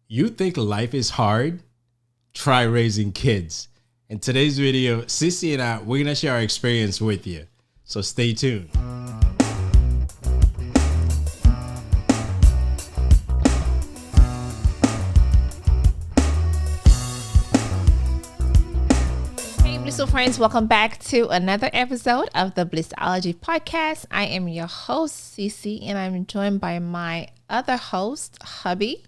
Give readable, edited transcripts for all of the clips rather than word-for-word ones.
You think life is hard? Try raising kids. In today's video, Sissy and I, we're going to share our experience with you. So stay tuned. Hey, Blissful friends, welcome back to another episode of the Blissology podcast. I am your host, Sissy, and I'm joined by my other host, Hubby.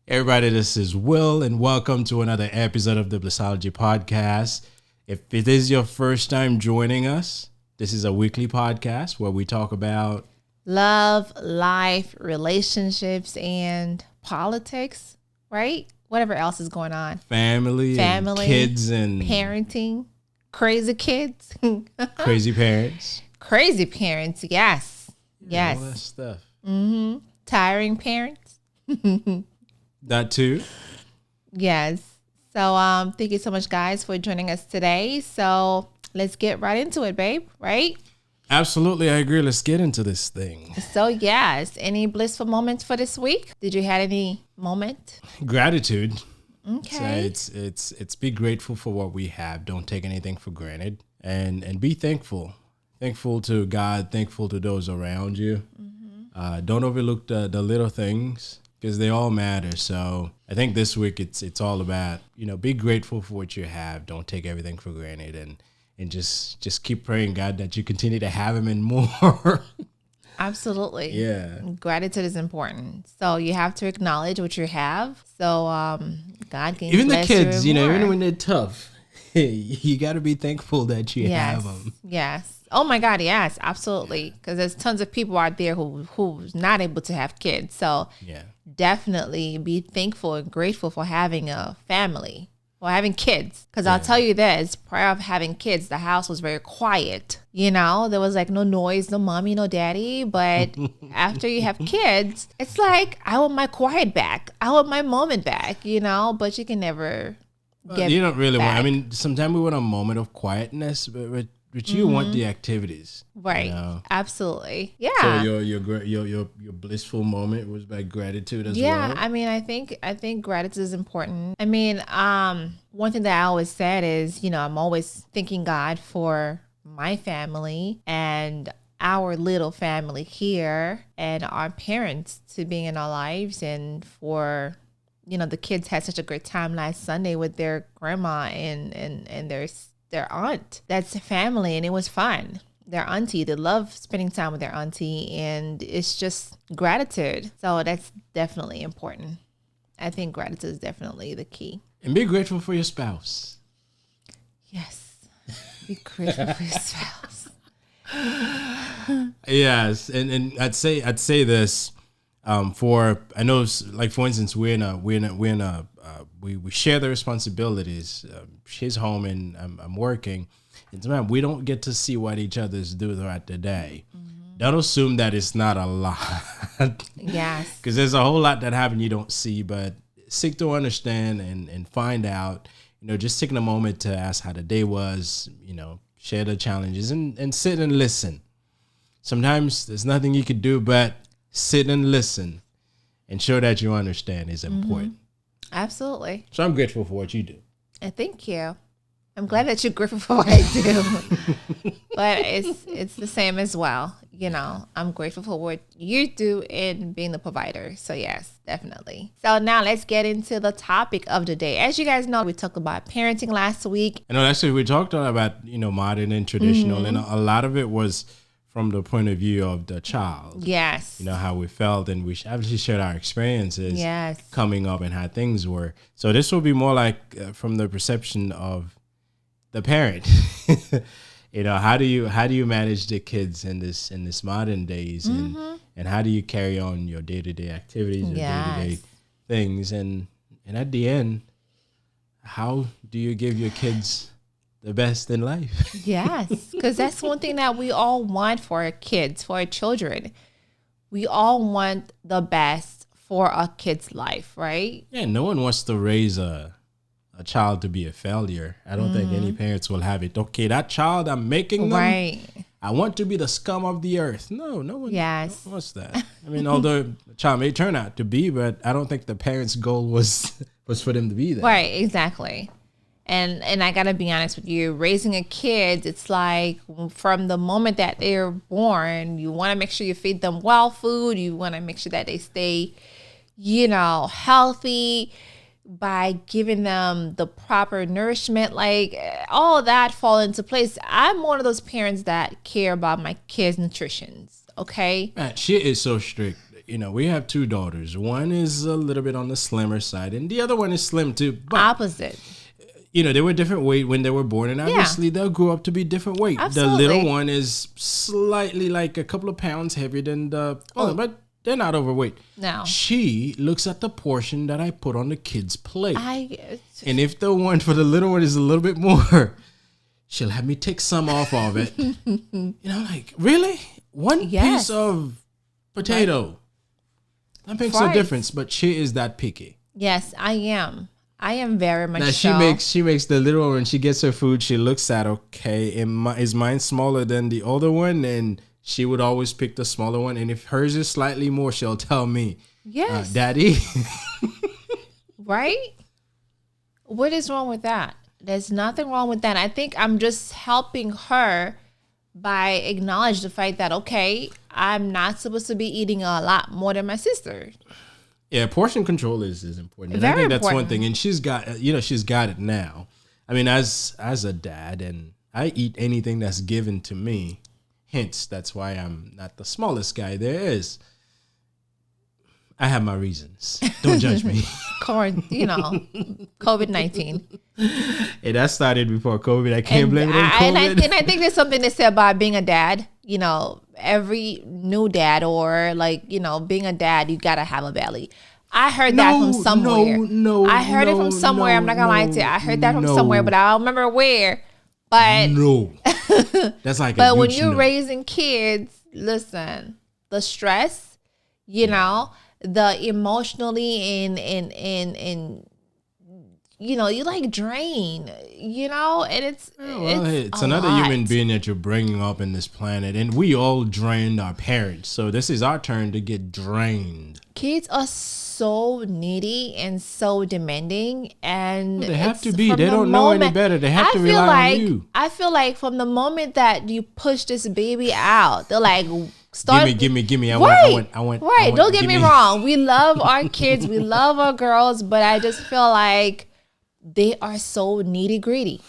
Everybody, this is Will, and welcome to another episode of the Blissology podcast. If it is your first time joining us, this is a weekly podcast where we talk about love, life, relationships, and politics, right? Whatever else is going on. family, and kids, and parenting, crazy kids, crazy parents. crazy parents, yes. Yes. All that stuff. Tiring parents. That too. Yes. So thank you so much, guys, for joining us today. So let's get right into it, babe, right? Absolutely, I agree. Let's get into this thing. So yes, any blissful moments for this week? Did you have any moment? Gratitude. Okay. So it's be grateful for what we have. Don't take anything for granted, and be thankful. Thankful to God. Thankful to those around you. Don't overlook the little things, because they all matter. So I think this week it's all about, be grateful for what you have. Don't take everything for granted, and just keep praying, God, that you continue to have him and more. Absolutely. Yeah. Gratitude is important. So you have to acknowledge what you have. So God can Even the bless kids, you more. even when they're tough, you got to be thankful that you have them. Yes. Oh my God. Yes, absolutely. Because there's tons of people out there who's not able to have kids. So Yeah. definitely be thankful and grateful for having a family or having kids. Because I'll tell you this, prior to having kids, the house was very quiet. There was like no noise, no mommy, no daddy. But after you have kids, it's like, I want my quiet back. I want my moment back, but you can never get You don't really back. want, sometimes we want a moment of quietness, but you want the activities. Right. Absolutely. Yeah. So your blissful moment was by gratitude as well. I think gratitude is important. One thing that I always said is, I'm always thanking God for my family and our little family here and our parents to being in our lives, and for the kids had such a great time last Sunday with their grandma and their aunt. That's family, and it was fun. Their auntie, they love spending time with their auntie, and it's just gratitude. So that's definitely important. I think gratitude is definitely the key. And be grateful for your spouse. Yes. Be grateful for your spouse. Yes, and I'd say this. For instance, we share the responsibilities. She's home and I'm working. And sometimes we don't get to see what each other's do throughout the day. Don't assume that it's not a lot. Yes. Because there's a whole lot that happen you don't see, but seek to understand and find out. Just taking a moment to ask how the day was. Share the challenges and sit and listen. Sometimes there's nothing you could do but sit and listen and show that you understand is important. Absolutely. So I'm grateful for what you do. And thank you. I'm glad that you're grateful for what I do. But it's the same as well. I'm grateful for what you do in being the provider. So yes, definitely. So now let's get into the topic of the day. As you guys know, we talked about parenting last week. Actually, we talked about, modern and traditional, and a lot of it was from the point of view of the child. Yes. How we felt, and we obviously shared our experiences Yes. coming up and how things were. So this will be more like from the perception of the parent. How do you manage the kids in this modern days, and how do you carry on your day-to-day activities and day-to-day things, and at the end, how do you give your kids the best in life? Yes, because that's one thing that we all want for our kids, for our children. We all want the best for our kids' life, right? Yeah, no one wants to raise a child to be a failure. I don't think any parents will have it. Okay, that child I'm making them, Right. I want to be the scum of the earth. No one Yes. wants that. I mean, although the child may turn out to be, but I don't think the parents' goal was for them to be that. Right, exactly. And I gotta be honest with you, raising a kid, it's like from the moment that they're born, you want to make sure you feed them well food. You want to make sure that they stay, healthy by giving them the proper nourishment. Like all of that fall into place. I'm one of those parents that care about my kids' nutrition. Okay. Man, she is so strict. We have 2 daughters. One is a little bit on the slimmer side, and the other one is slim too. But opposite. They were different weight when they were born, and obviously they'll grow up to be different weight. Absolutely. The little one is slightly like a couple of pounds heavier than the other, but they're not overweight. No. She looks at the portion that I put on the kid's plate. And if the one for the little one is a little bit more, she'll have me take some off of it. Like, really? One piece of potato. That makes no difference, but she is that picky. Yes, I am. I am very much now, so. She makes the little one, when she gets her food, she looks at, okay, is mine smaller than the older one? And she would always pick the smaller one. And if hers is slightly more, she'll tell me, yes, Daddy. Right? What is wrong with that? There's nothing wrong with that. I think I'm just helping her by acknowledge the fact that, okay, I'm not supposed to be eating a lot more than my sister. Yeah, portion control is important. And Very I think that's important. one thing. And she's got it now. I mean, as a dad, and I eat anything that's given to me. Hence, that's why I'm not the smallest guy there is. I have my reasons. Don't judge me. COVID-19. Hey, that started before COVID. I can't blame it on COVID. And I think there's something to say about being a dad. Every new dad or being a dad, you got to have a belly. I heard that from somewhere. I heard it from somewhere. I'm not going to lie to you. I heard that from somewhere, but I don't remember where. But no, that's like. But when you're raising kids, listen, the stress, the emotionally and you like drain, and it's another human being that you're bringing up in this planet, and we all drained our parents, so this is our turn to get drained. Kids are so needy and so demanding, and they have to be. They don't know any better. They have to rely on you. I feel like from the moment that you push this baby out, they're like, start. Give me. I want. Right. Don't get me wrong. We love our kids. We love our girls, but I just feel like they are so nitty gritty.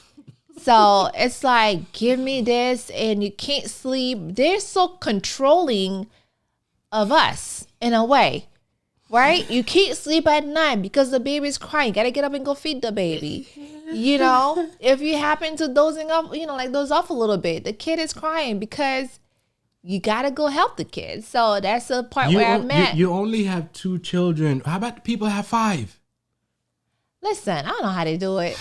So it's like, give me this, and you can't sleep. They're so controlling of us in a way. Right? You can't sleep at night because the baby's crying. You got to get up and go feed the baby. If you happen to doze off a little bit, the kid is crying because you got to go help the kid. So that's the part where I'm at. You only have 2 children. How about people have 5? Listen, I don't know how to do it.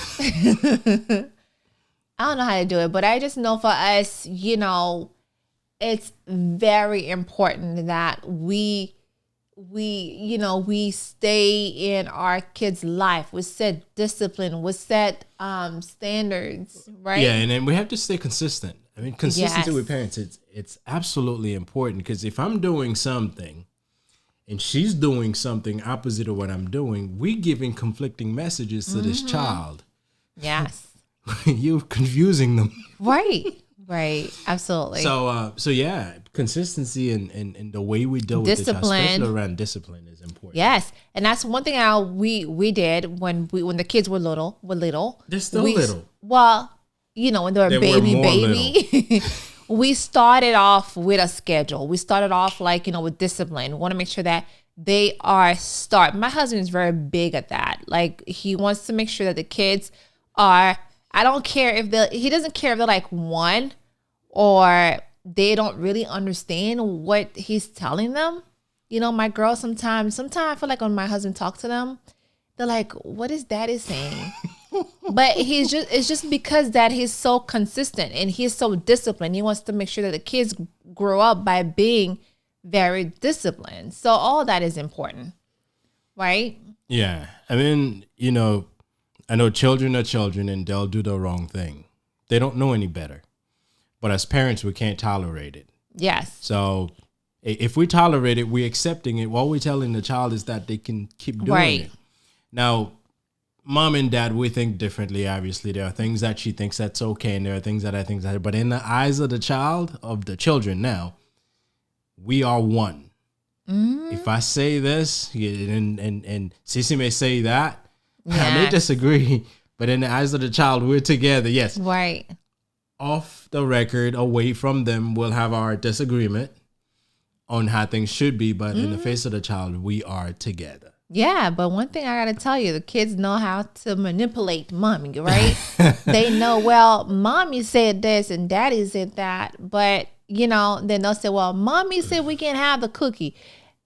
I don't know how to do it, but I just know for us, it's very important that we stay in our kids' life. We set discipline. We set standards, right? Yeah, and then we have to stay consistent. I mean, consistency with parents, it's absolutely important, because if I'm doing something and she's doing something opposite of what I'm doing, we giving conflicting messages to this child. Yes. You're confusing them. Right. Absolutely. So yeah, consistency and the way we deal with the child, especially around discipline, is important. Yes, and that's one thing we did when the kids were little. They're still little. Well, when they were baby. We started off with a schedule. We started off with discipline. We want to make sure that they are My husband is very big at that. Like, he wants to make sure that the kids are. I don't care if he doesn't care if they're like 1 or they don't really understand what he's telling them. My girls sometimes I feel like when my husband talks to them, they're like, what is daddy saying? But it's just because that he's so consistent and he's so disciplined. He wants to make sure that the kids grow up by being very disciplined. So all that is important, right? Yeah. I mean, I know children are children and they'll do the wrong thing. They don't know any better. but as parents, we can't tolerate it. Yes. So if we tolerate it, we're accepting it. What we're telling the child is that they can keep doing it. Now, mom and dad, we think differently. Obviously, there are things that she thinks that's okay, and there are things that I think that. But in the eyes of the children now, we are one. If I say this, and Cece may say that, I may disagree, but in the eyes of the child, we're together. Yes. Right. Off the record, away from them, we'll have our disagreement on how things should be, but in the face of the child, we are together. Yeah, but one thing I got to tell you, the kids know how to manipulate mommy, right? They know, well, mommy said this and daddy said that, but, then they'll say, well, mommy said we can't have the cookie.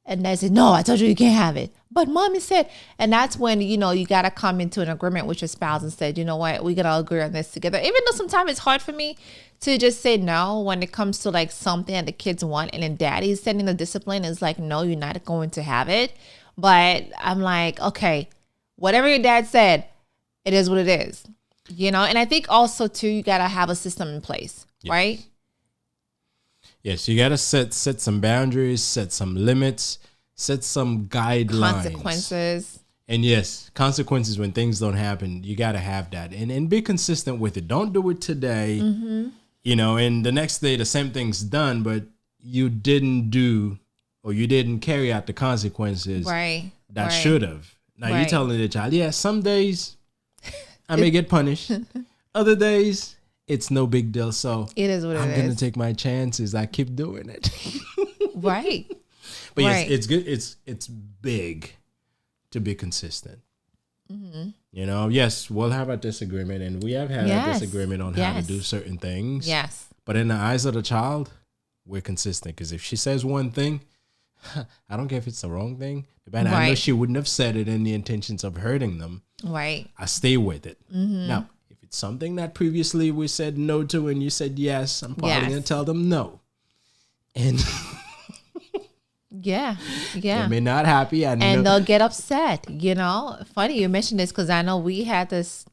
And they said, no, I told you can't have it. But mommy said, and that's when, you got to come into an agreement with your spouse and say, you know what, we got to agree on this together. Even though sometimes it's hard for me to just say no when it comes to like something that the kids want. And then daddy's setting the discipline is like, no, you're not going to have it. But I'm like, okay, whatever your dad said, it is what it is, And I think also too, you got to have a system in place, right? Yes, you got to set some boundaries, set some limits, set some guidelines. Consequences. And yes, consequences when things don't happen, you got to have that. And be consistent with it. Don't do it today, and the next day the same thing's done, but you didn't do or you didn't carry out the consequences that should have. Now you're telling the child, some days I may get punished. Other days, it's no big deal. So it is what I'm it going to is. take my chances. I keep doing it. Right. But yes, it's good. It's big to be consistent. Yes, we'll have a disagreement, and we have had a disagreement on how to do certain things. Yes. But in the eyes of the child, we're consistent, because if she says one thing, I don't care if it's the wrong thing. But I know she wouldn't have said it in the intentions of hurting them. Right. I stay with it. Now, if it's something that previously we said no to and you said yes, I'm probably going to tell them no. And they may not happy. And they'll get upset. Funny you mentioned this, because I know we had this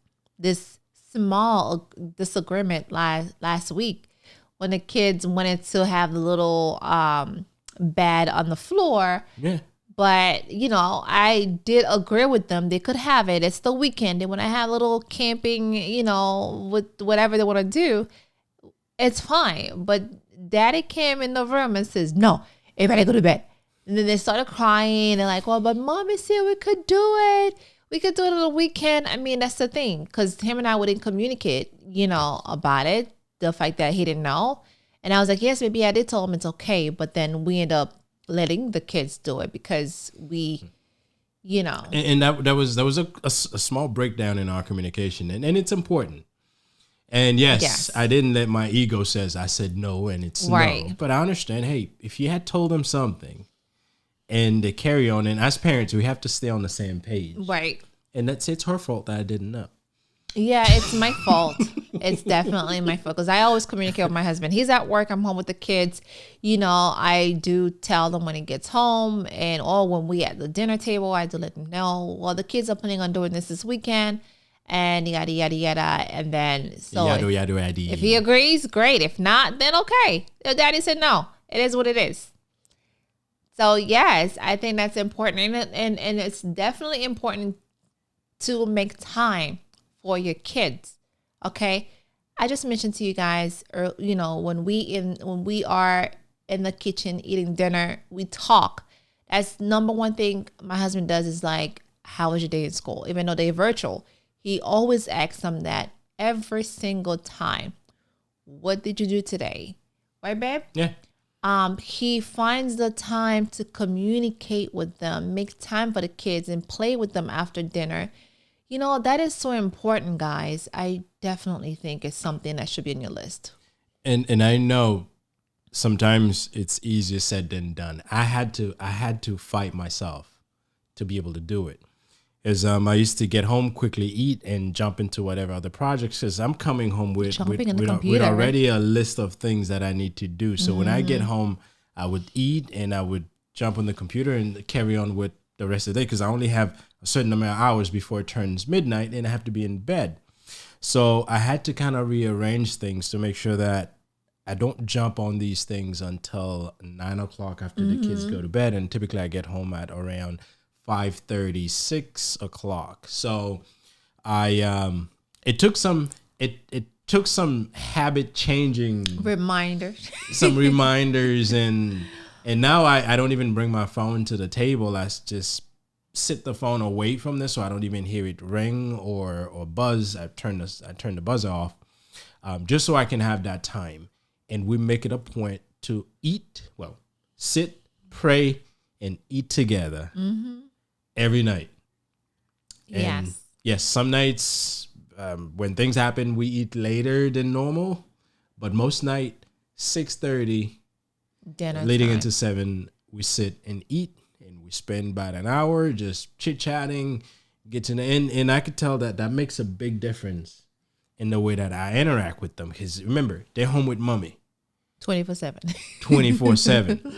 small disagreement last week when the kids wanted to have the little bed on the floor. Yeah. But, I did agree with them. They could have it. It's the weekend. They want to have a little camping, with whatever they want to do. It's fine. But daddy came in the room and says, no, everybody go to bed. And then they started crying and like, well, but mommy said we could do it. We could do it on the weekend. I mean, that's the thing. Because him and I wouldn't communicate, about it. The fact that he didn't know. And I was like, yes, maybe I did tell him it's okay. But then we end up letting the kids do it because we, And that was a small breakdown in our communication. And it's important. And yes, I didn't let my ego says I said no, and it's no. But I understand, hey, if you had told them something and they carry on, and as parents, we have to stay on the same page. Right. And it's her fault that I didn't know. Yeah, it's my fault. It's definitely my fault, because I always communicate with my husband. He's at work. I'm home with the kids. I do tell them when he gets home, or when we at the dinner table, I do let them know, well, the kids are planning on doing this weekend, and yada, yada, yada. And then, so if he agrees, great. If not, then okay. If daddy said no. It is what it is. So, yes, I think that's important. And it's definitely important to make time for your kids. Okay. I just mentioned to you guys, when we are in the kitchen eating dinner, we talk. That's number one thing my husband does is like, how was your day in school? Even though they're virtual, he always asks them that every single time. What did you do today? Right, babe? Yeah. He finds the time to communicate with them, make time for the kids, and play with them after dinner. That is so important, guys. I definitely think it's something that should be on your list. And I know sometimes it's easier said than done. I had to fight myself to be able to do it. As I used to get home, quickly eat, and jump into whatever other projects. Because I'm coming home with already a list of things that I need to do. So when I get home, I would eat and I would jump on the computer and carry on with the rest of the day, because I only have a certain amount of hours before it turns midnight and I have to be in bed. So I had to kind of rearrange things to make sure that I don't jump on these things until 9 o'clock after the kids go to bed. And typically I get home at around 5:30, 6 o'clock. So it took some habit changing reminders, and now I don't even bring my phone to the table. I just sit the phone away from this so I don't even hear it ring or buzz. I turn the buzzer off, just so I can have that time. And we make it a point to sit, pray, and eat together every night. And yes, some nights when things happen, we eat later than normal, but most night 6:30, dinner leading time. into 7, we sit and eat, and we spend about an hour just chit chatting, get to the end, and I could tell that makes a big difference in the way that I interact with them. Because remember, they're home with mommy 24/7. 24/7.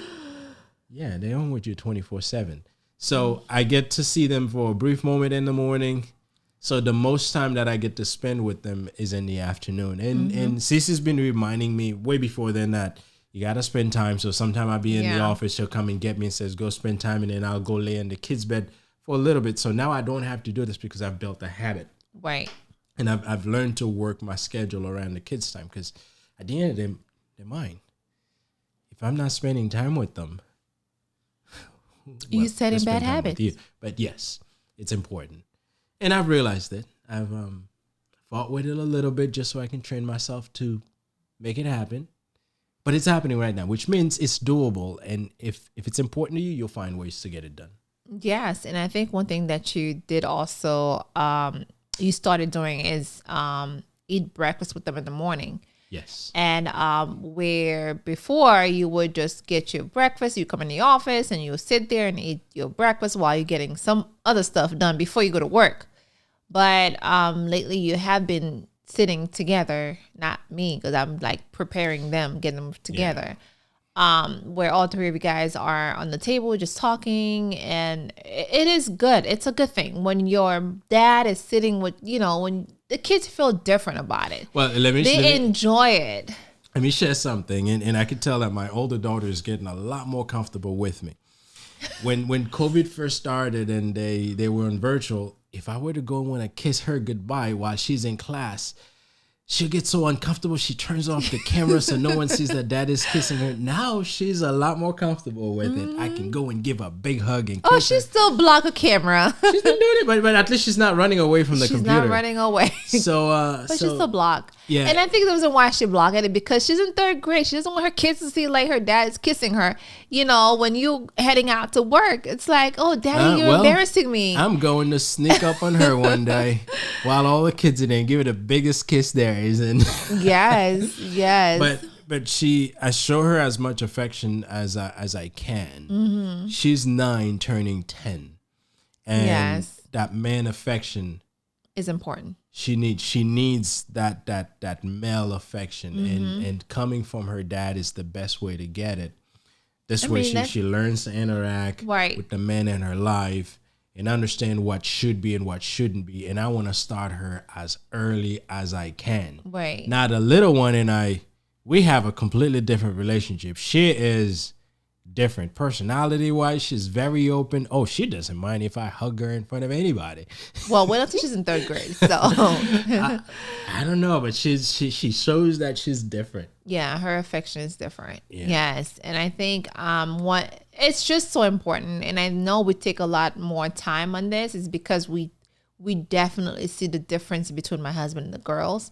Yeah, they're home with you 24/7. So I get to see them for a brief moment in the morning. So the most time that I get to spend with them is in the afternoon. And Cece's been reminding me way before then that you got to spend time. So sometime I'll be in the office. She'll come and get me and says, go spend time. And then I'll go lay in the kids' bed for a little bit. So now I don't have to do this because I've built a habit. Right. And I've learned to work my schedule around the kids' time, because at the end of the day, they're mine. If I'm not spending time with them, you set in bad habits. But yes, it's important. And I've realized it. I've fought with it a little bit just so I can train myself to make it happen. But it's happening right now, which means it's doable. And if it's important to you, you'll find ways to get it done. Yes. And I think one thing that you did also, you started doing is eat breakfast with them in the morning. Yes. And where before you would just get your breakfast, you come in the office and you sit there and eat your breakfast while you're getting some other stuff done before you go to work. But lately you have been sitting together, not me, because I'm like preparing them, getting them together. Where all three of you guys are on the table just talking, and it is good. It's a good thing when your dad is sitting with, when the kids feel different about it. Well, they enjoy it. Let me share something, and I could tell that my older daughter is getting a lot more comfortable with me. When COVID first started and they were on virtual, if I were to go and want to kiss her goodbye while she's in class, she'll get so uncomfortable. She turns off the camera so no one sees that dad is kissing her. Now she's a lot more comfortable with it. I can go and give a big hug and kiss her. She still block a camera. She's been doing it, but at least she's not running away from the computer. She's not running away. But she's still block. Yeah. And I think the reason why she blocked it is because she's in 3rd grade. She doesn't want her kids to see like her dad is kissing her. When you heading out to work, it's like, oh, daddy, you're embarrassing me. I'm going to sneak up on her one day while all the kids are there and give her the biggest kiss there is. And yes. But I show her as much affection as I can. Mm-hmm. She's 9 turning 10. And that man affection is important. She needs that male affection, and coming from her dad is the best way to get it. This way she learns to interact with the men in her life and understand what should be and what shouldn't be. And I want to start her as early as I can. Right. Now the little one and we have a completely different relationship. She is different personality-wise. She's very open. Oh, she doesn't mind if I hug her in front of anybody. Well, wait until she's in 3rd grade. So I don't know, but she shows that she's different. Yeah, her affection is different. Yeah. Yes, and I think it's just so important. And I know we take a lot more time on this is because we definitely see the difference between my husband and the girls,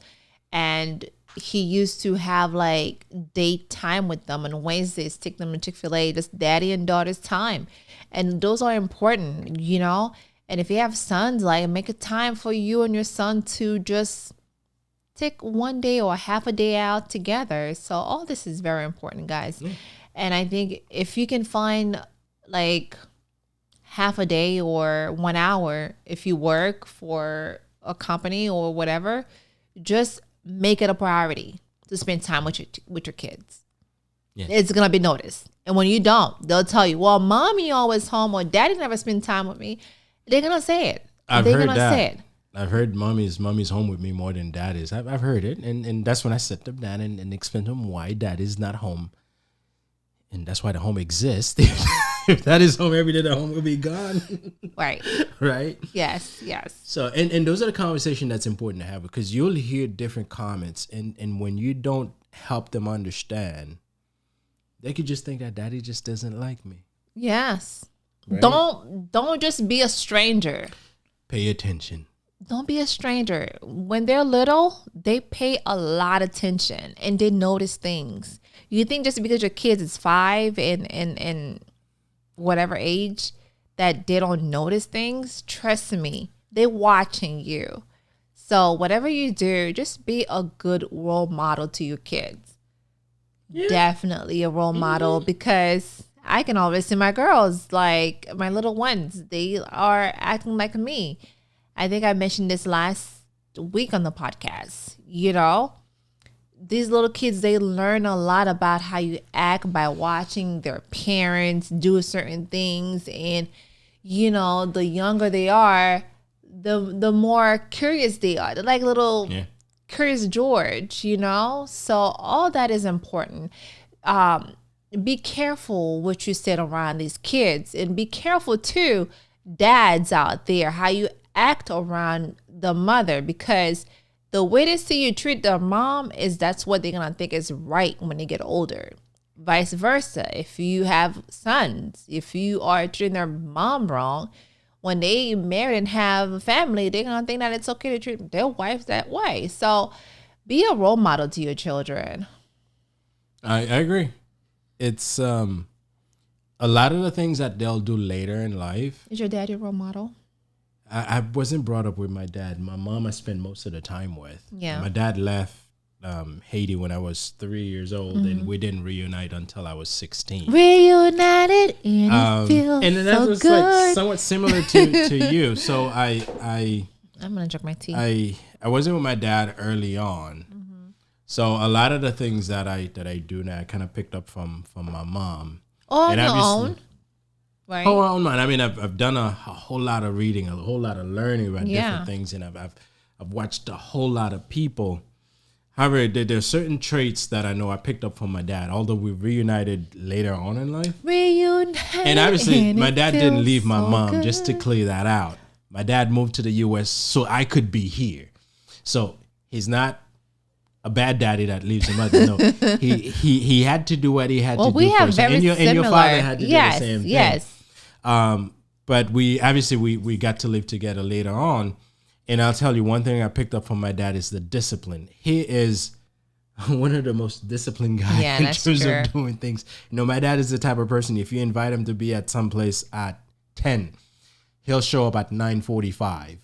and he used to have like date time with them on Wednesdays, take them to Chick-fil-A, just daddy and daughter's time. And those are important, and if you have sons, like make a time for you and your son to just take one day or half a day out together. So all this is very important, guys. And I think if you can find like half a day or 1 hour, if you work for a company or whatever, just make it a priority to spend time with your kids. Yeah. It's going to be noticed. And when you don't, they'll tell you, well, mommy always home or daddy never spend time with me. They're going to say it. They're going to say it. I've heard mommy's home with me more than dad is. I've heard it. And that's when I sit them down and explain to them why dad is not home. And that's why the home exists. If that is home every day, the home will be gone. Right. Right? Yes. So, and those are the conversations that's important to have, because you'll hear different comments. And when you don't help them understand, they could just think that daddy just doesn't like me. Yes. Right? Don't just be a stranger. Pay attention. Don't be a stranger. When they're little, they pay a lot of attention and they notice things. You think just because your kid is 5 and whatever age that they don't notice things? Trust me, they're watching you. So whatever you do, just be a good role model to your kids. Yeah. Definitely a role model, because I can always see my girls, like my little ones, they are acting like me. I think I mentioned this last week on the podcast. You know, these little kids, they learn a lot about how you act by watching their parents do certain things. And, you know, the younger they are, the more curious they are. They're like little Curious George, you know? So all that is important. Be careful what you said around these kids, and be careful too, dads out there, how you act around the mother, because the way they see you treat their mom is that's what they're gonna think is right when they get older. Vice versa, if you have sons, if you are treating their mom wrong, when they marry and have a family, they're gonna think that it's okay to treat their wives that way. So be a role model to your children. I agree. It's a lot of the things that they'll do later in life. Is your dad your role model? I wasn't brought up with my dad. My mom I spent most of the time with. Yeah. My dad left Haiti when I was 3 years old, and we didn't reunite until I was 16. Reunited and it feels and then that so was good. like somewhat similar to you. So I'm gonna drink my tea. I wasn't with my dad early on. So a lot of the things that I do now I kind of picked up from my mom. On your own. Right. Oh, on mine. I mean, I've done a whole lot of reading, a whole lot of learning about different things, and I've watched a whole lot of people. However, there's certain traits that I know I picked up from my dad, although we reunited later on in life. Reunited. And obviously, my dad didn't leave my mom, good. just to clear that out. My dad moved to the U.S. so I could be here. So he's not a bad daddy that leaves him out. No, he had to do what he had to do. We have first. very And your father had to do the same thing. Yes. But we got to live together later on. And I'll tell you one thing I picked up from my dad is the discipline. He is one of the most disciplined guys in terms of doing things. You know, my dad is the type of person, if you invite him to be at some place at 10, he'll show up at 9:45.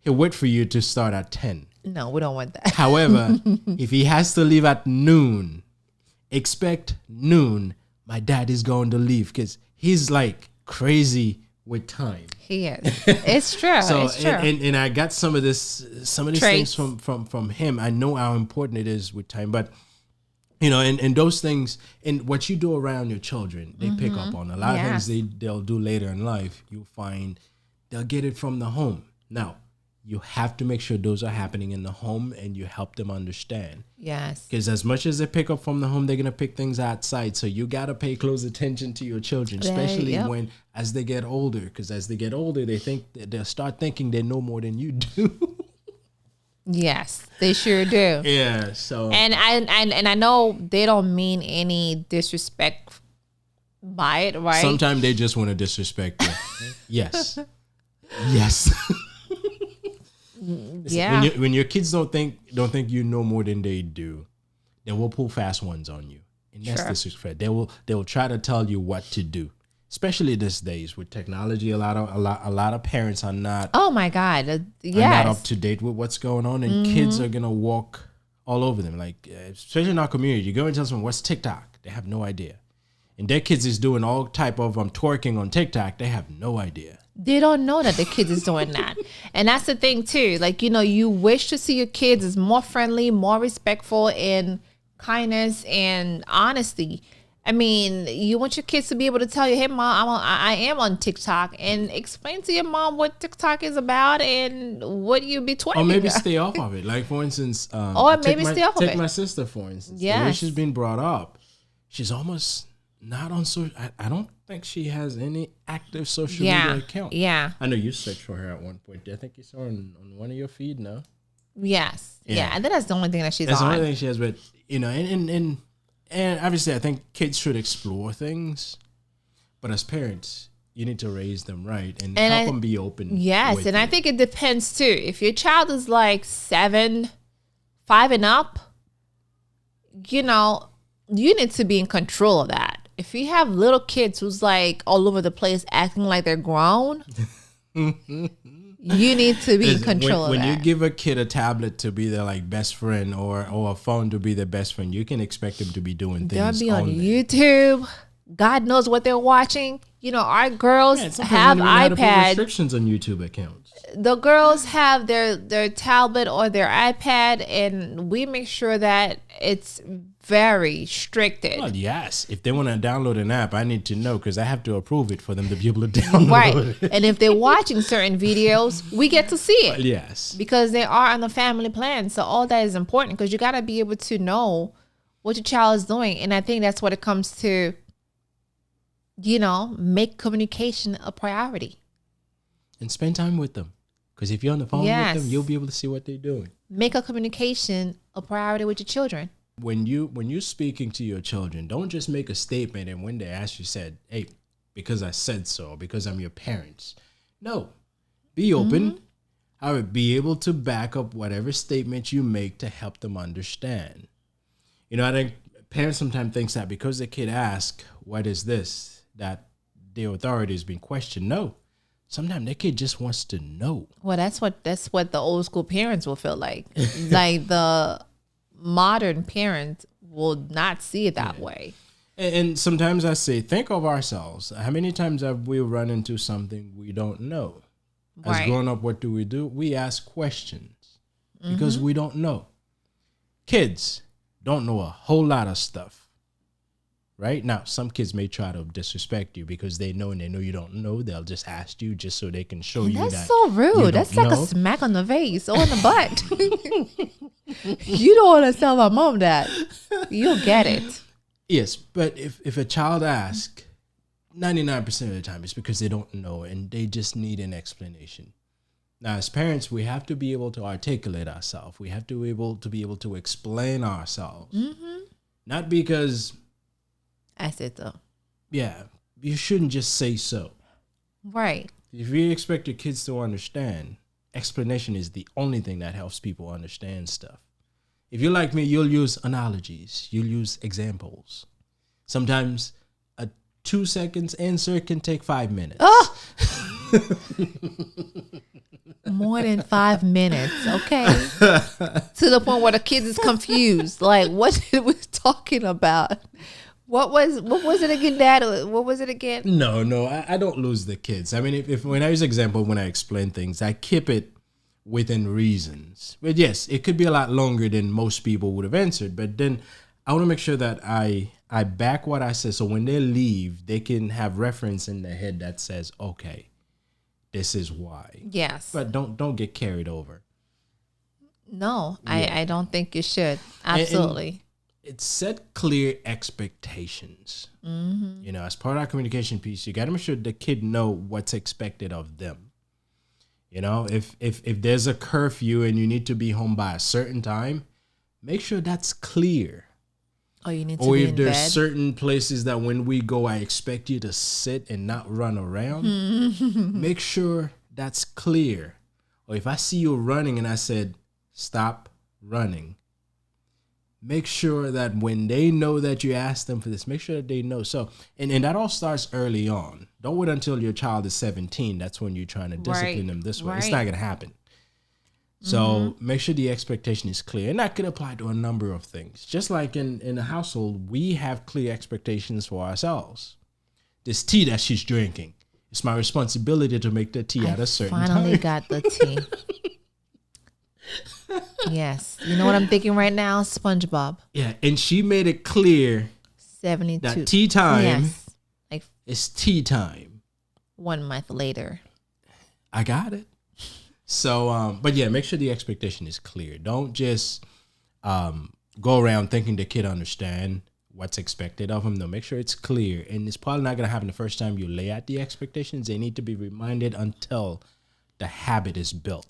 He'll wait for you to start at 10. No, we don't want that. However, if he has to leave at noon, expect noon, my dad is going to leave, because he's like crazy with time. He is. It's true. So, it's true. And I got some of these Traits. things from him. I know how important it is with time, but you know, and those things, and what you do around your children, they pick up on. A lot of things they'll do later in life, you'll find they'll get it from the home. Now, you have to make sure those are happening in the home, and you help them understand. Yes. Because as much as they pick up from the home, they're going to pick things outside. So you got to pay close attention to your children, especially as they get older. Because as they get older, they'll start thinking they know more than you do. Yes, they sure do. Yeah. So and I know they don't mean any disrespect by it, right? sometimes they just want to disrespect you. Yes. Yes. Yeah. When your kids don't think you know more than they do, they will pull fast ones on you, and that's disrespect. They will try to tell you what to do, especially these days with technology. A lot of parents are not. Oh my God! Are not up to date with what's going on, and kids are gonna walk all over them. Like especially in our community, you go and tell someone what's TikTok, they have no idea, and their kids is doing all type of twerking on TikTok. They have no idea. They don't know that the kids is doing that. And that's the thing too. Like, you know, you wish to see your kids is more friendly, more respectful, in kindness and honesty. I mean, you want your kids to be able to tell you, hey, mom, I am on TikTok, and explain to your mom what TikTok is about and what you be twerking. Or maybe stay off of it. Like, for instance, or maybe stay off of it. Take my sister, for instance. Yes. The way she's been brought up, she's almost not on social. I don't think she has any active social media account. Yeah. I know you searched for her at one point. I think you saw her on one of your feed, no? Yes. Yeah. I think that's the only thing that she's that's on. That's the only thing she has, but, you know, and obviously I think kids should explore things, but as parents, you need to raise them right and help them be open. Yes, and I think it depends too. If your child is like 7, 5 and up, you know, you need to be in control of that. If you have little kids who's like all over the place acting like they're grown, you need to be in control of that. When you give a kid a tablet to be their like best friend or a phone to be their best friend, you can expect them to be doing things. They'll be on YouTube. God knows what they're watching. You know, our girls have iPads. Restrictions on YouTube accounts. The girls have their tablet or their iPad, and we make sure that it's very stricted. Well, yes. If they want to download an app, I need to know because I have to approve it for them to be able to download it. Right. And if they're watching certain videos, we get to see it. Yes. Because they are on the family plan. So all that is important because you got to be able to know what your child is doing. And I think that's what it comes to, you know, make communication a priority. And spend time with them. Because if you're on the phone with them, you'll be able to see what they're doing. Make a communication a priority with your children. When you're speaking to your children, don't just make a statement and when they ask you, said, hey, because I said so, because I'm your parents. No. Be open. Mm-hmm. I would be able to back up whatever statement you make to help them understand. You know, I think parents sometimes think that because the kid asks, what is this, that their authority is being questioned. No. Sometimes their kid just wants to know. Well, that's what the old school parents will feel like. Like the modern parents will not see it that way. And sometimes I say, think of ourselves. How many times have we run into something we don't know? As grown up, what do? We ask questions because we don't know. Kids don't know a whole lot of stuff. Right? Now, some kids may try to disrespect you because they know you don't know. They'll just ask you just so they can show you that. That's so rude. That's like a smack on the face or on the butt. You don't want to tell my mom that. You'll get it. Yes, but if a child asks, 99% of the time it's because they don't know and they just need an explanation. Now, as parents, we have to be able to articulate ourselves. We have to be able to explain ourselves. Mm-hmm. Not because... I said so. Yeah, you shouldn't just say so. Right. If you expect your kids to understand, explanation is the only thing that helps people understand stuff. If you're like me, you'll use analogies. You'll use examples. Sometimes a 2 seconds answer can take 5 minutes. Oh! More than 5 minutes, okay? To the point where the kids is confused. Like, what did we talking about? What was it again, Dad? What was it again? No, I don't lose the kids. I mean, if when I use example, when I explain things, I keep it within reasons. But yes, it could be a lot longer than most people would have answered. But then I want to make sure that I back what I said. So when they leave, they can have reference in their head that says, okay, this is why. Yes. But don't get carried over. No, yeah. I don't think you should. Absolutely. And it's set clear expectations. Mm-hmm. You know, as part of our communication piece, you got to make sure the kid know what's expected of them. You know, if there's a curfew and you need to be home by a certain time, make sure that's clear. Oh, you need to be in bed. Or if there's certain places that when we go, I expect you to sit and not run around, make sure that's clear. Or if I see you running and I said, stop running, make sure that when they know that you asked them for this, make sure that they know. So, and that all starts early on. Don't wait until your child is 17. That's when you're trying to discipline them this way. Right. It's not going to happen. So make sure the expectation is clear. And that could apply to a number of things. Just like in a household, we have clear expectations for ourselves. This tea that she's drinking, it's my responsibility to make the tea at a certain time. I finally got the tea. Yes. You know what I'm thinking right now? SpongeBob. Yeah. And she made it clear 72. That tea time. Yes. Like it's tea time. 1 month later. I got it. So, but yeah, make sure the expectation is clear. Don't just go around thinking the kid understand what's expected of them. No, make sure it's clear. And it's probably not going to happen the first time you lay out the expectations. They need to be reminded until the habit is built.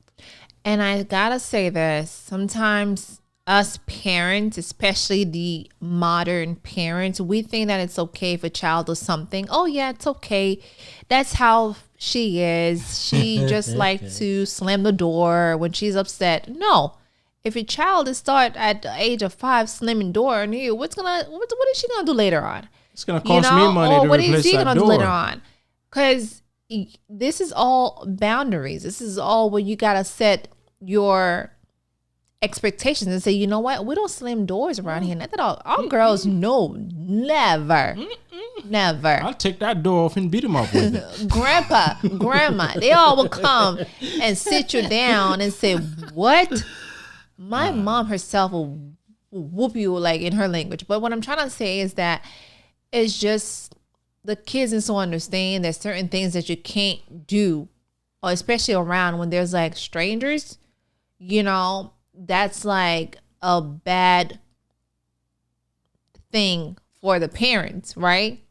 And I got to say this, sometimes us parents, especially the modern parents, we think that it's okay if a child does something. Oh yeah, it's okay. That's how she is. She just likes to slam the door when she's upset. No. If your child is start at the age of 5 slamming door on you, what is she gonna do later on? It's gonna cost me money to replace that door. What is he gonna do later on? Because this is all boundaries. This is all where you gotta set your expectations and say, you know what, we don't slam doors around here. Not that all girls, no, never. Never. I'll take that door off and beat him up with it. Grandpa, grandma, they all will come and sit you down and say, what? My mom herself will whoop you like in her language. But what I'm trying to say is that it's just the kids and so understand there's certain things that you can't do, or especially around when there's like strangers, you know, that's like a bad thing for the parents, right?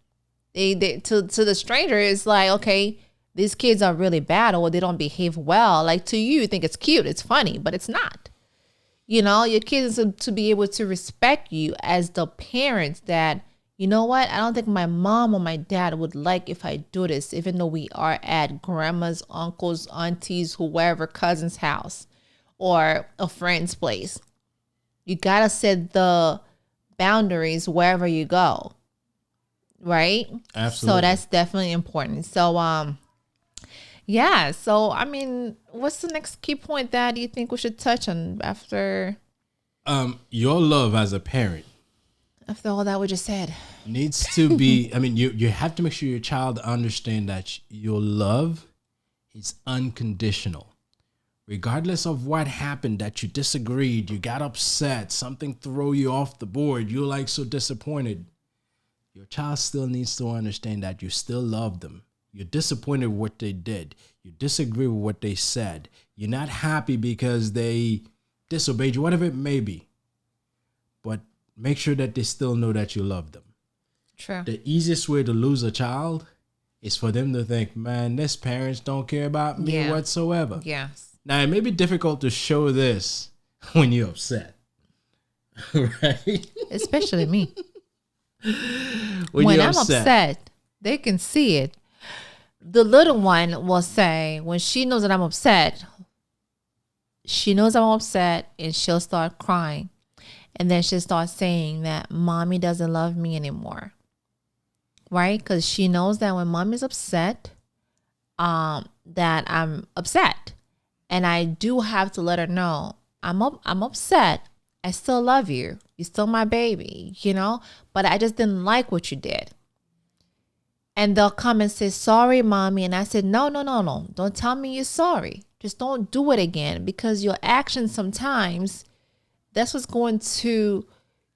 They to the stranger, it's like, okay, these kids are really bad or they don't behave well. Like to you, you think it's cute, it's funny, but it's not. You know, your kids to be able to respect you as the parents that, you know what, I don't think my mom or my dad would like if I do this, even though we are at grandma's, uncle's, aunties, whoever, cousin's house or a friend's place. You got to set the boundaries wherever you go. Right? Absolutely. So that's definitely important. So, yeah. So, I mean, what's the next key point that you think we should touch on after? Your love as a parent. After all that we just said. Needs to be, I mean, you have to make sure your child understand that your love is unconditional. Regardless of what happened, that you disagreed, you got upset, something threw you off the board, you're like so disappointed. Your child still needs to understand that you still love them. You're disappointed with what they did. You disagree with what they said. You're not happy because they disobeyed you, whatever it may be. But make sure that they still know that you love them. True. The easiest way to lose a child is for them to think, man, this parents don't care about me whatsoever. Yes. Now, it may be difficult to show this when you're upset. Right? Especially me. When I'm upset, they can see it. The little one will say, when she knows that I'm upset, she knows I'm upset and she'll start crying. And then she'll start saying that mommy doesn't love me anymore. Right? Because she knows that when mommy's upset, that I'm upset. And I do have to let her know, I'm upset. I still love you. You're still my baby, you know? But I just didn't like what you did. And they'll come and say, sorry, mommy. And I said, no. Don't tell me you're sorry. Just don't do it again. Because your actions sometimes, that's what's going to,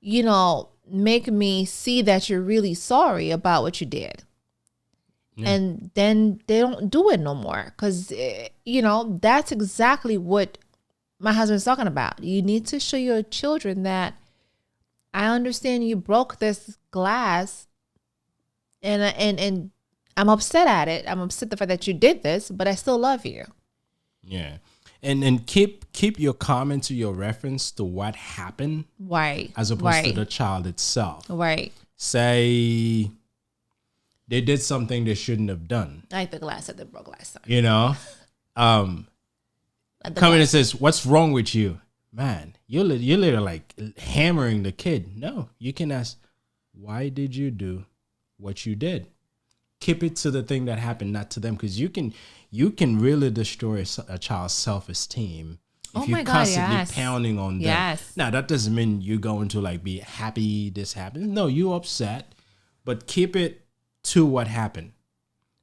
you know, make me see that you're really sorry about what you did. Yeah. And then they don't do it no more. Because, you know, that's exactly what my husband's talking about. You need to show your children that I understand you broke this glass and I'm upset at it. I'm upset the fact that you did this, but I still love you. Yeah. And keep your comments or your reference to what happened. Right. As opposed to the child itself. Right. Say they did something they shouldn't have done. Like the glass that they broke last time. You know? Come in and says, what's wrong with you? Man, you're literally like hammering the kid. No, you can ask, why did you do what you did? Keep it to the thing that happened, not to them. Because you can really destroy a child's self-esteem if you're constantly pounding on them. Yes. Now, that doesn't mean you're going to like be happy this happened. No, you're upset. But keep it to what happened.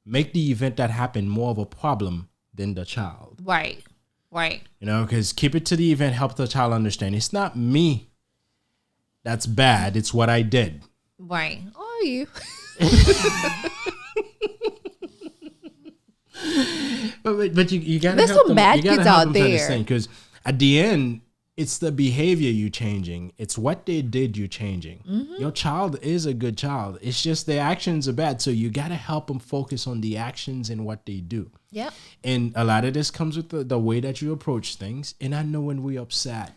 Make the event that happened more of a problem than the child. Right. You know, because keep it to the event, help the child understand. It's not me that's bad. It's what I did. Right. Oh, you. But you gotta There's help some them. bad You gotta kids help out them to there. understand, because at the end, it's the behavior you changing. It's what they did you changing. Your child is a good child. It's just their actions are bad. So you gotta help them focus on the actions and what they do. Yep. And a lot of this comes with the way that you approach things. And I know when we're upset,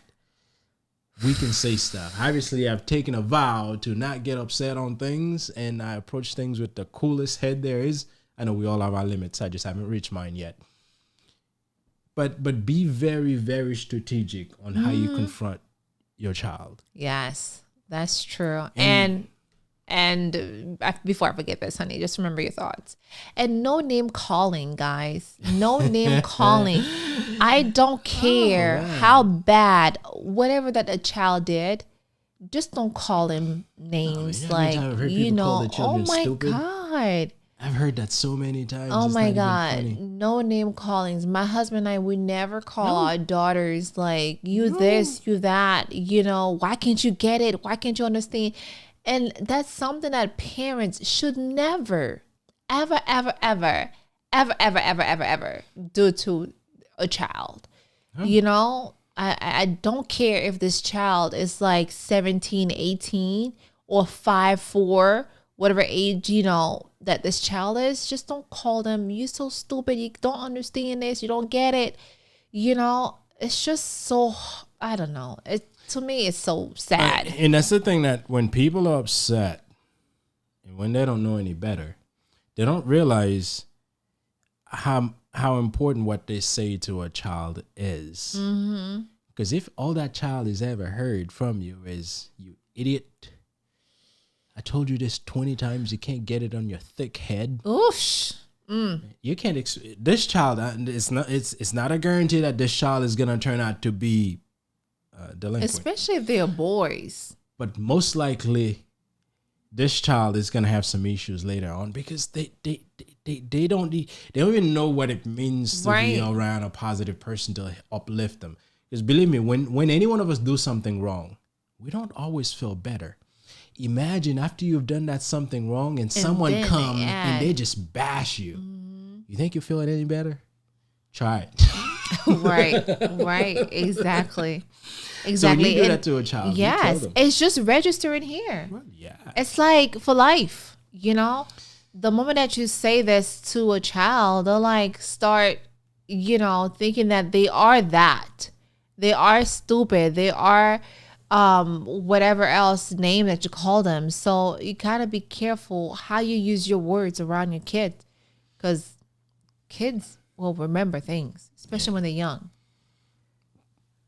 we can say stuff. Obviously, I've taken a vow to not get upset on things, and I approach things with the coolest head there is. I know we all have our limits. I just haven't reached mine yet. But be very, very strategic on how you confront your child. Yes, that's true. And before I forget this, honey, just remember your thoughts. And no name calling, guys. No name calling. I don't care how bad, whatever that a child did, just don't call him names. Like, oh my stupid. God. I've heard that so many times. Oh It's my not even God. funny. No name callings. My husband and I, we never call our daughters like, you this, you that, why can't you get it? Why can't you understand? And that's something that parents should never, ever, ever, ever, ever, ever, ever, ever, ever do to a child. I don't care if this child is like 17, 18 or 5, 4, whatever age, that this child is. Just don't call them, you so stupid, you don't understand this, you don't get it. It's just so, I don't know. To me, it's so sad. And that's the thing, that when people are upset and when they don't know any better, they don't realize how important what they say to a child is. Because if all that child has ever heard from you is, you idiot, I told you this 20 times, you can't get it on your thick head. Oof. You can't. This child, it's not a guarantee that this child is gonna turn out to be delinquent. Especially if they're boys. But most likely, this child is gonna have some issues later on, because they don't even know what it means to be around a positive person to uplift them. Because believe me, when any one of us do something wrong, we don't always feel better. Imagine after you've done that something wrong and someone comes and they just bash you. You think you feel it any better? Try it. Right. Exactly. So when you do that to a child, you tell them. It's just registering here. Well, yeah. It's like for life, the moment that you say this to a child, they'll like start, thinking that they are that. They are stupid. They are whatever else name that you call them. So you gotta be careful how you use your words around your kids, because kids will remember things, especially when they're young.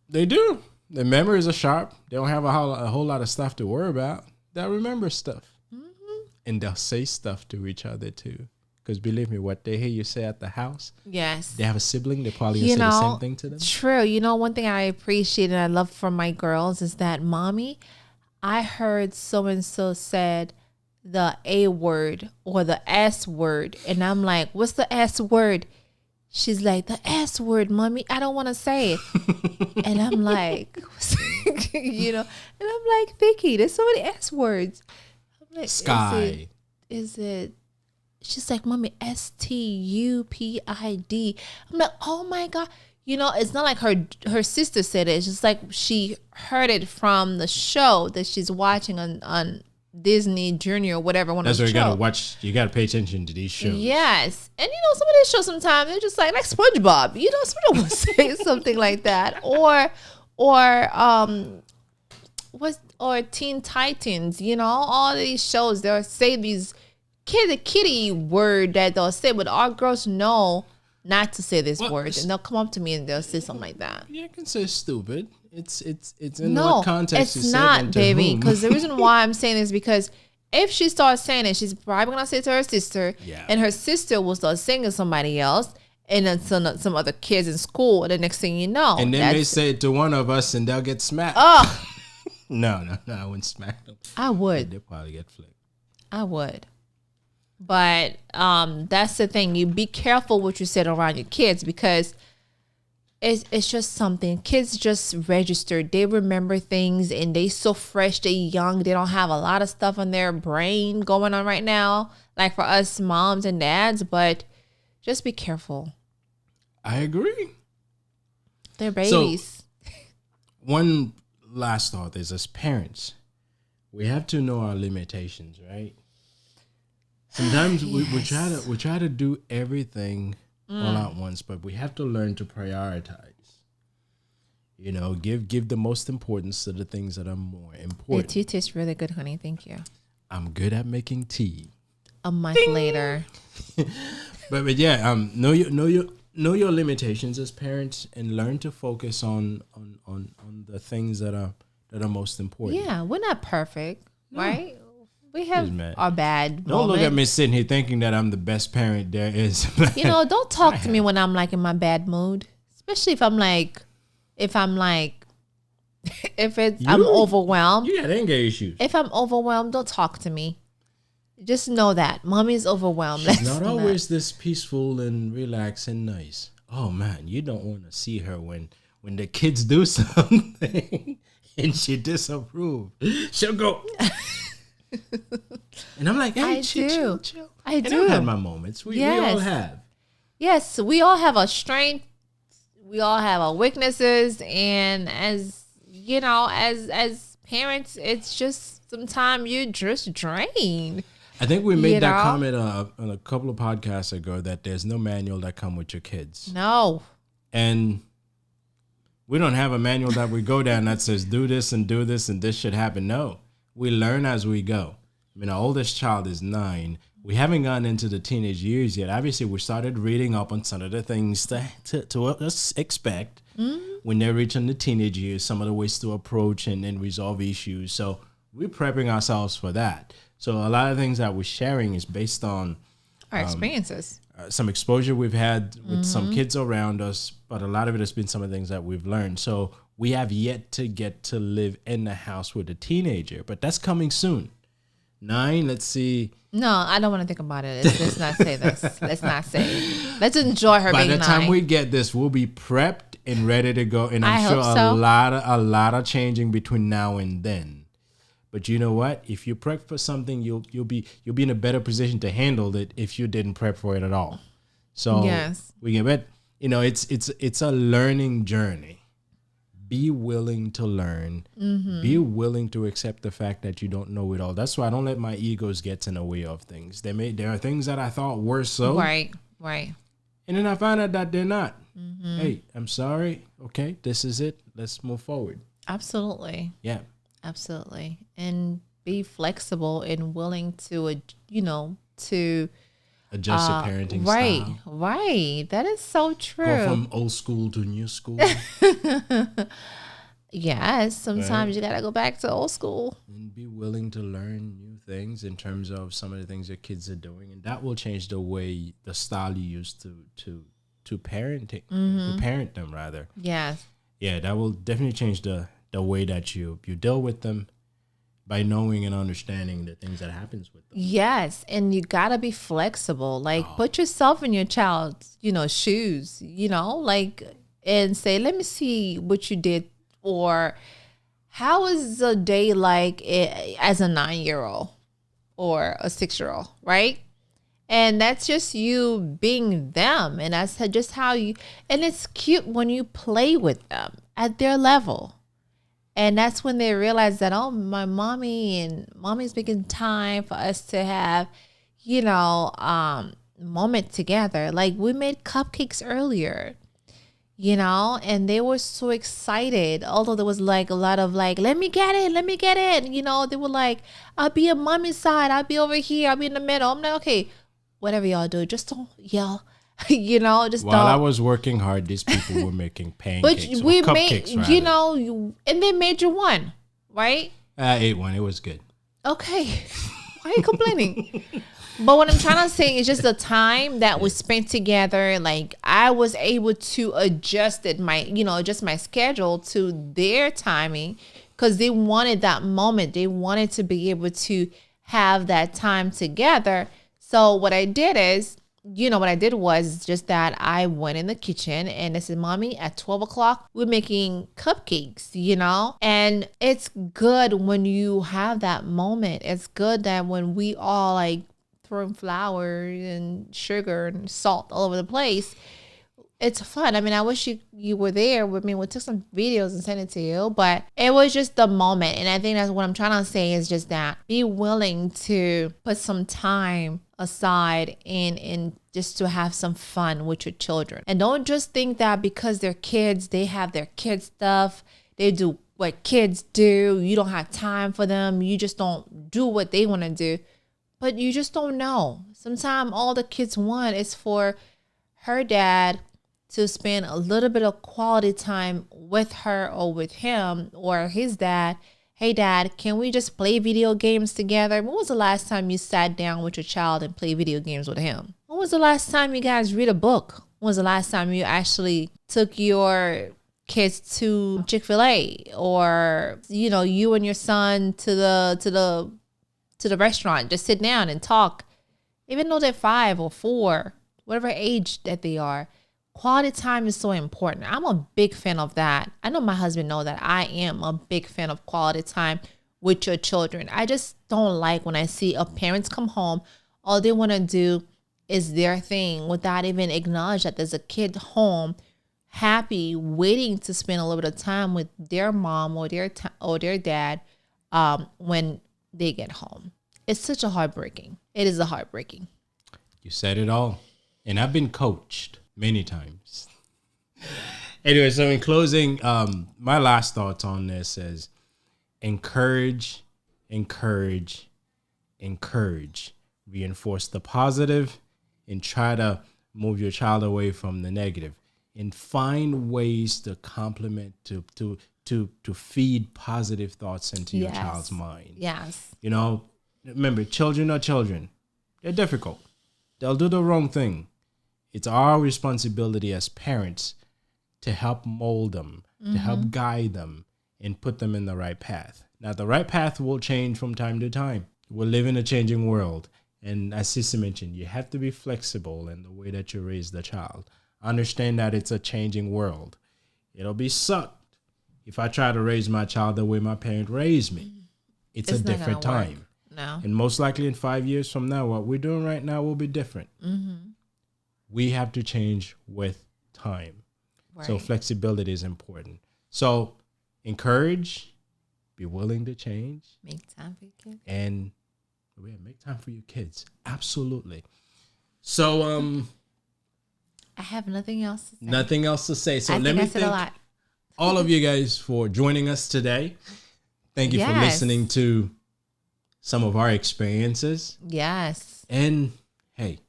They do. Their memories are sharp. They don't have a whole lot of stuff to worry about. They'll remember stuff. And they'll say stuff to each other too. Because believe me, what they hear you say at the house, yes, they have a sibling, they probably gonna say the same thing to them. True. One thing I appreciate and I love from my girls is that, Mommy, I heard so-and-so said the A word or the S word. And I'm like, what's the S word? She's like, the S word, Mommy, I don't want to say it. And I'm like, and I'm like, Vicky, there's so many S words. I'm like, Sky. Is it? She's like, Mommy, STUPID. I'm like, oh my God. It's not like her sister said it. It's just like she heard it from the show that she's watching on Disney Junior or whatever. That's why you gotta watch. You gotta pay attention to these shows. Yes, and some of these shows sometimes they're just like SpongeBob. Someone will say something like that, or Teen Titans. All these shows they'll say these kitty word that they'll say, but our girls know not to say this word, and they'll come up to me and they'll say something like that. You can say stupid. It's in what context it's you not, say it, baby. Because the reason why I'm saying this is because if she starts saying it, she's probably gonna say it to her sister, and her sister will start saying it to somebody else, and then some other kids in school. And the next thing you know, and then they say it to one of us, and they'll get smacked. Oh, no, I wouldn't smack them. I would. They'll probably get flicked. I would. But that's the thing. You be careful what you said around your kids, because it's just something. Kids just registered. They remember things and they so fresh, they young. They don't have a lot of stuff on their brain going on right now, like for us moms and dads, but just be careful. I agree. They're babies. So, one last thought is, as parents, we have to know our limitations, right? Sometimes yes. we try to do everything all at once, but we have to learn to prioritize. You know, give the most importance to the things that are more important. The tea tastes really good, honey. Thank you. I'm good at making tea. A month later. but yeah, know your limitations as parents and learn to focus on the things that are most important. Yeah, we're not perfect, right? We have our bad Don't moments. look at me sitting here thinking that I'm the best parent there is. You know, don't talk to me when I'm like in my bad mood, especially if I'm overwhelmed. You got anger issues. If I'm overwhelmed, don't talk to me. Just know that mommy's overwhelmed. She's not always this peaceful and relaxed and nice. Oh man, you don't want to see her when the kids do something and she disapproves. She'll go. And I'm like, hey, chill. I do. I've had my moments. We all have. Yes, we all have our strengths. We all have our weaknesses. And as you know, as parents, it's just sometimes you're just drained. I think we made that comment on a couple of podcasts ago that there's no manual that come with your kids. No. And we don't have a manual that we go down that says do this and this should happen. No. We learn as we go. I mean, our oldest child is 9. We haven't gotten into the teenage years yet. Obviously, we started reading up on some of the things to expect when they're reaching the teenage years, some of the ways to approach and resolve issues. So we're prepping ourselves for that. So a lot of things that we're sharing is based on our experiences. Some exposure we've had with some kids around us, but a lot of it has been some of the things that we've learned. So we have yet to get to live in the house with a teenager, but that's coming soon. 9, let's see. No, I don't want to think about it. Let's not say this. Let's not say it. Let's enjoy her being 9. By the time we get this, we'll be prepped and ready to go. And I'm sure so. a lot of changing between now and then. But you know what? If you prep for something, you'll be in a better position to handle it if you didn't prep for it at all. So yes, we can bet. You know, it's a learning journey. Be willing to learn. Mm-hmm. Be willing to accept the fact that you don't know it all. That's why I don't let my egos get in the way of things. There are things that I thought were so. Right. And then I find out that they're not. Mm-hmm. Hey, I'm sorry. Okay, this is it. Let's move forward. Absolutely. Yeah. Absolutely. And be flexible and willing to, to adjust your parenting style. Right. That is so true. Go from old school to new school. Yes. Sometimes you got to go back to old school. And be willing to learn new things in terms of some of the things your kids are doing. And that will change the style you use to parenting, to parent them rather. Yes. Yeah, that will definitely change the way that you deal with them by knowing and understanding the things that happens with them. Yes, and you gotta be flexible. Like put yourself in your child's, shoes, and say, let me see what you did, or how is a day like as a 9-year-old or a 6-year-old, right? And that's just you being them, and that's just how you. And it's cute when you play with them at their level. And that's when they realize that, oh, my mommy's making time for us to have, moment together. Like we made cupcakes earlier, and they were so excited. Although there was like a lot of like, let me get it. They were like, I'll be on mommy's side. I'll be over here. I'll be in the middle. I'm like, okay, whatever y'all do, just don't yell. While I was working hard, these people were making pancakes. But we cupcakes, made, and they made you one, right? I ate one. It was good. Okay. Why are you complaining? But what I'm trying to say is just the time that we spent together. Like I was able to adjust my schedule to their timing because they wanted that moment. They wanted to be able to have that time together. So what I did is, what I did was just that I went in the kitchen and I said, Mommy, at 12 o'clock, we're making cupcakes, and it's good when you have that moment. It's good that when we all like throwing flour and sugar and salt all over the place, it's fun. I mean, I wish you were there with me. We took some videos and sent it to you, but it was just the moment. And I think that's what I'm trying to say is just that be willing to put some time aside and just to have some fun with your children. And don't just think that because they're kids, they have their kid stuff. They do what kids do. You don't have time for them. You just don't do what they want to do. But you just don't know. Sometimes all the kids want is for her dad to spend a little bit of quality time with her or with him, or his dad. Hey, Dad, can we just play video games together? When was the last time you sat down with your child and played video games with him? When was the last time you guys read a book? When was the last time you actually took your kids to Chick-fil-A, or you and your son to the restaurant? Just sit down and talk, even though they're 5 or 4, whatever age that they are. Quality time is so important. I'm a big fan of that. I know my husband knows that I am a big fan of quality time with your children. I just don't like when I see parents come home, all they want to do is their thing without even acknowledge that there's a kid home happy, waiting to spend a little bit of time with their mom or their dad when they get home. It's such a heartbreaking. It is a heartbreaking. You said it all. And I've been coached many times. Anyway, so in closing, my last thoughts on this is encourage. Reinforce the positive and try to move your child away from the negative. And find ways to complement, to feed positive thoughts into your child's mind. Yes. Remember, children are children. They're difficult. They'll do the wrong thing. It's our responsibility as parents to help mold them, to help guide them, and put them in the right path. Now, the right path will change from time to time. We live in a changing world. And as Sissy mentioned, you have to be flexible in the way that you raise the child. Understand that it's a changing world. It'll be sucked if I try to raise my child the way my parent raised me. It's a different time. No. And most likely in 5 years from now, what we're doing right now will be different. We have to change with time. Right. So flexibility is important. So encourage, be willing to change. Make time for your kids. And make time for your kids. Absolutely. So I have nothing else to say. Nothing else to say. So I let me said a lot. All of you guys for joining us today. Thank you for listening to some of our experiences. Yes. And hey,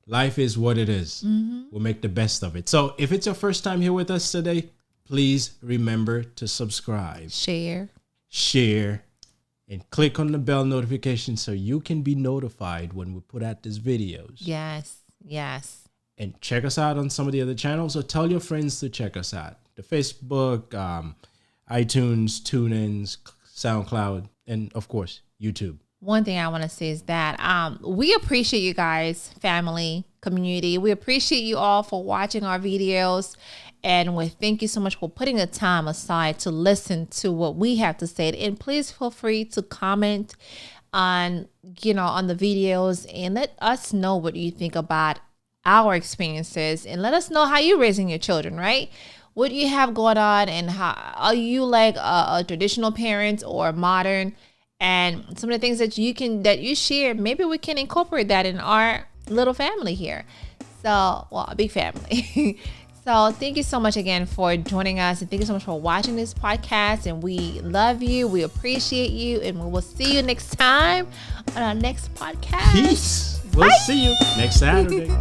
life is what it is. We'll make the best of it. So if it's your first time here with us today, please remember to subscribe, share, and click on the bell notification so you can be notified when we put out these videos. Yes. And check us out on some of the other channels, or tell your friends to check us out. The Facebook, iTunes, TuneIn, SoundCloud, and of course, YouTube. One thing I want to say is that we appreciate you guys, family, community. We appreciate you all for watching our videos. And we thank you so much for putting the time aside to listen to what we have to say. And please feel free to comment on the videos and let us know what you think about our experiences, and let us know how you're raising your children, right? What do you have going on, and how are you like a traditional parent or modern? And some of the things that you share, maybe we can incorporate that in our little family here. So, a big family. So thank you so much again for joining us, and thank you so much for watching this podcast. And we love you, we appreciate you, and we will see you next time on our next podcast. Peace. We'll see you next Saturday.